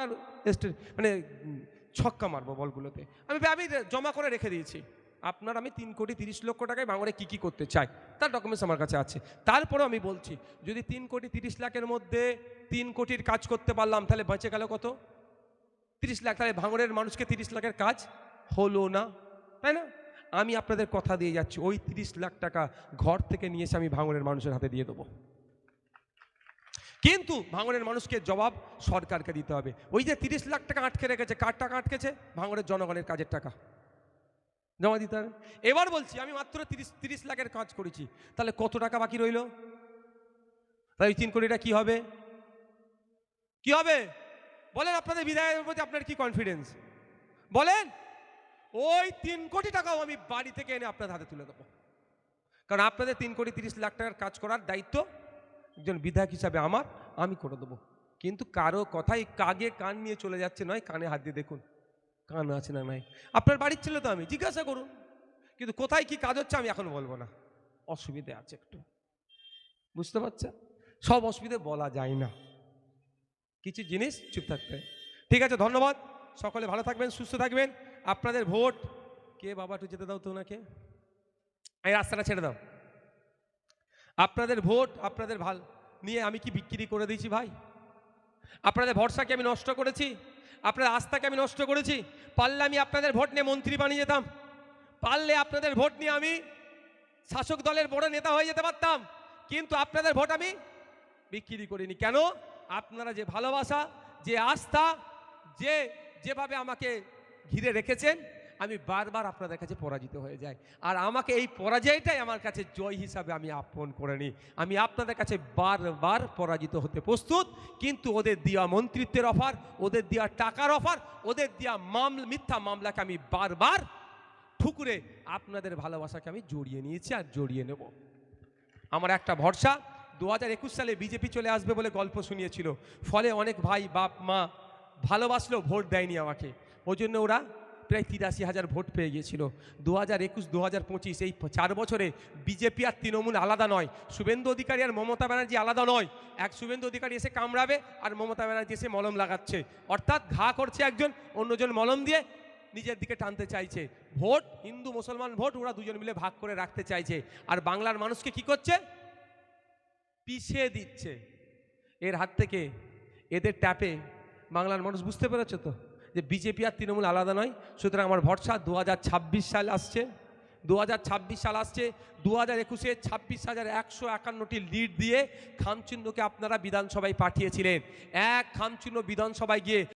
আর মানে ছক্কা মারবো বলগুলোতে। আমি জমা করে রেখে দিয়েছি। আপনার আমি 3,30,00,000 টাকায় ভাঙড়ে কী কী করতে চাই তার ডকুমেন্টস আমার কাছে আছে। তারপরেও আমি বলছি, যদি 3,30,00,000-এর মধ্যে 3 কোটির কাজ করতে পারলাম, তাহলে বেঁচে গেল কত? 30 লাখ। তাহলে ভাঙড়ের মানুষকে 30 লাখের কাজ হলো না, তাই না? আমি আপনাদের কথা দিয়ে যাচ্ছি, ওই 30 লাখ টাকা ঘর থেকে নিয়ে এসে আমি ভাঙড়ের মানুষের হাতে দিয়ে দেবো। কিন্তু ভাঙড়ের মানুষকে জবাব সরকারকে দিতে হবে। ওই যে 30 লাখ টাকা আটকে রেখেছে, কার টাকা আটকেছে? ভাঙড়ের জনগণের কাজের টাকা জমা দিতে হবে। এবার বলছি, আমি মাত্র 30 লাখের কাজ করেছি, তাহলে কত টাকা বাকি রইল? তাই 3 কোটিটা কি হবে? কি হবে বলেন? আপনাদের বিধায়কের প্রতি আপনার কি কনফিডেন্স বলেন? ওই 3 কোটি টাকাও আমি বাড়ি থেকে এনে আপনাদের হাতে তুলে দেবো। কারণ আপনাদের 3,30,00,000 টাকার কাজ করার দায়িত্ব একজন বিধায়ক হিসাবে আমার, আমি করে দেবো। কিন্তু কারো কথাই কাগে কান নিয়ে চলে যাচ্ছে নয়, কানে হাত দিয়ে দেখুন কান আছে না নাই। আপনার বাড়ির ছিল তো, আমি জিজ্ঞাসা করুন। কিন্তু কোথায় কি কাজ হচ্ছে আমি এখন বলবো না, অসুবিধে আছে একটু, বুঝতে পারছেন? সব অসুবিধে বলা যায় না, কিছু জিনিস চুপ থাকতে। ঠিক আছে, ধন্যবাদ। সকলে ভালো থাকবেন, সুস্থ থাকবেন। আপনাদের ভোট কে বাবা, একটু যেতে দাও তো ওনাকে, এই রাস্তাটা ছেড়ে দাও। আপনাদের ভোট আপনাদের ভাল নিয়ে আমি কি বিক্রি করে দিয়েছি ভাই? আপনাদের ভরসাকে আমি নষ্ট করেছি, আপনাদের আস্থাকে আমি নষ্ট করেছি। পারলে আমি আপনাদের ভোট নিয়ে মন্ত্রী বানিয়ে যেতাম, পারলে আপনাদের ভোট নিয়ে আমি শাসক দলের বড় নেতা হয়ে যেতে পারতাম। কিন্তু আপনাদের ভোট আমি বিক্রি করিনি। কেন? আপনারা যে ভালোবাসা, যে আস্থা, যেভাবে আমাকে ঘিরে রেখেছেন, আমি বারবার আপনাদের কাছে পরাজিত হয়ে যাই। আর আমাকে এই পরাজয়টাই আমার কাছে জয় হিসাবে আমি আপন করে নিই। আমি আপনাদের কাছে বারবার পরাজিত হতে প্রস্তুত, কিন্তু ওদের দেওয়া মন্ত্রিত্বের অফার, ওদের দেওয়া টাকার অফার, ওদের দেওয়া মিথ্যা মামলাকে আমি বারবার ঠুকুরে আপনাদের ভালোবাসাকে আমি জড়িয়ে নিয়েছি আর জড়িয়ে নেব। আমার একটা ভরসা, 2021 সালে বিজেপি চলে আসবে বলে গল্প শুনিয়েছিল, ফলে অনেক ভাই বাপ মা ভালোবাসলেও ভোট দেয়নি আমাকে। ওই জন্য ওরা প্রায় 83,000 ভোট পেয়ে গিয়েছিল। 2021, 2025 এই 4 বছরে বিজেপি আর তৃণমূল আলাদা নয়, শুভেন্দু অধিকারী আর মমতা ব্যানার্জি আলাদা নয়। এক শুভেন্দু অধিকারী এসে কামড়াবে আর মমতা ব্যানার্জি এসে মলম লাগাচ্ছে, অর্থাৎ ঘা করছে একজন, অন্যজন মলম দিয়ে নিজের দিকে টানতে চাইছে। ভোট হিন্দু মুসলমান ভোট ওরা দুজন মিলে ভাগ করে রাখতে চাইছে, আর বাংলার মানুষকে কি করছে? পিছিয়ে দিচ্ছে। এর হাত থেকে, এদের ট্যাপে বাংলার মানুষ বুঝতে পেরেছে তো যে বিজেপি আর তৃণমূল আলাদা নয়। সুতরাং আমার ভরসা 2026 সাল আসছে, 2026 সাল আসছে, 2021-এ 26,151টি লিড দিয়ে খামচিহ্নকে আপনারা বিধানসভায় পাঠিয়েছিলেন। এক খামচিহ্ন বিধানসভায় গিয়ে